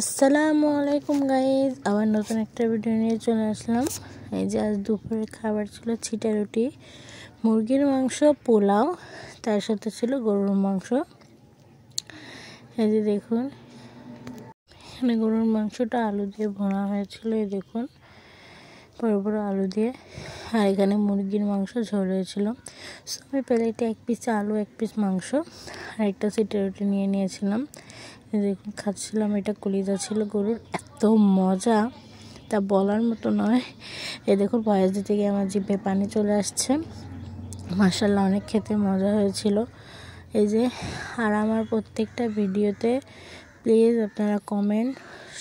আসসালামু আলাইকুম গাইজ, আবার নতুন একটা ভিডিও নিয়ে চলে আসলাম। এই যে আজ দুপুরের খাবার ছিল ছিটা রুটি, মুরগির মাংস, পোলাও, তার সাথে ছিল গরুর মাংস। এই যে দেখুন, এখানে গরুর মাংসটা আলু দিয়ে ভোনা হয়েছিল, এই দেখুন বড় বড় আলু দিয়ে। আর এখানে মুরগির মাংস ঝোল হয়েছিল। আমি প্লেটে এক পিস আলু, এক পিস মাংস আর একটা ছিটা রুটি নিয়ে নিয়েছিলাম। দেখুন খাচ্ছিলাম, এটা কলিজা ছিল গরুর, এত মজা তা বলার মতো নয়। এই দেখুন বয়স দিতে গিয়ে আমার জিভে পানি চলে আসছে। মাশাআল্লাহ অনেক খেতে মজা হয়েছিল। এই যে, আর আমার প্রত্যেকটা ভিডিওতে প্লিজ আপনারা কমেন্ট,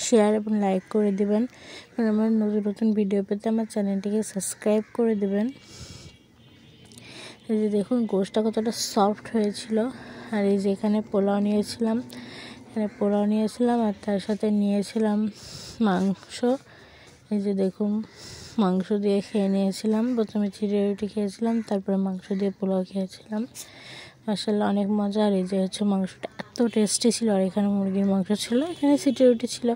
শেয়ার এবং লাইক করে দিবেন। আমার নতুন নতুন ভিডিও পেতে আমার চ্যানেলটিকে সাবস্ক্রাইব করে দিবেন। এই যে দেখুন গোশটা কতটা সফট হয়েছিল। আর এই যে এখানে পোলাও নিয়েছিলাম, আর তার সাথে নিয়েছিলাম মাংস। এই যে দেখুন মাংস দিয়ে খেয়ে নিয়েছিলাম, প্রথমে ছিটা রুটি খেয়েছিলাম, তারপরে মাংস দিয়ে পোলাও খেয়েছিলাম। মাশাআল্লাহ অনেক মজা। আর এই যে হচ্ছে মাংসটা এত টেস্টি ছিল। আর এখানে মুরগির মাংস ছিল, এখানে ছিটা রুটি ছিল।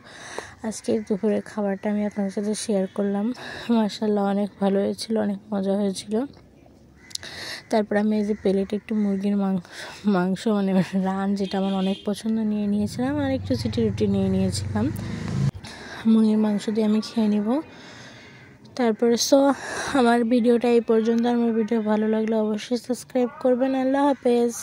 আজকে দুপুরের খাবারটা আমি আপনাদের সাথে শেয়ার করলাম। মাশাআল্লাহ অনেক ভালো হয়েছিল, অনেক মজা হয়েছিল। তারপর আমি এই যে প্লেটে একটু মুরগির মাংস মানে রান, যেটা আমার অনেক পছন্দ, নিয়ে নিয়েছিলাম। আর একটু ছিটা রুটি নিয়ে নিয়েছিলাম। মুরগির মাংস দিয়ে আমি খেয়ে নিব। তারপরে আমার ভিডিওটা এই পর্যন্ত। আমার ভিডিও ভালো লাগলে অবশ্যই সাবস্ক্রাইব করবেন। আল্লাহ হাফেজ।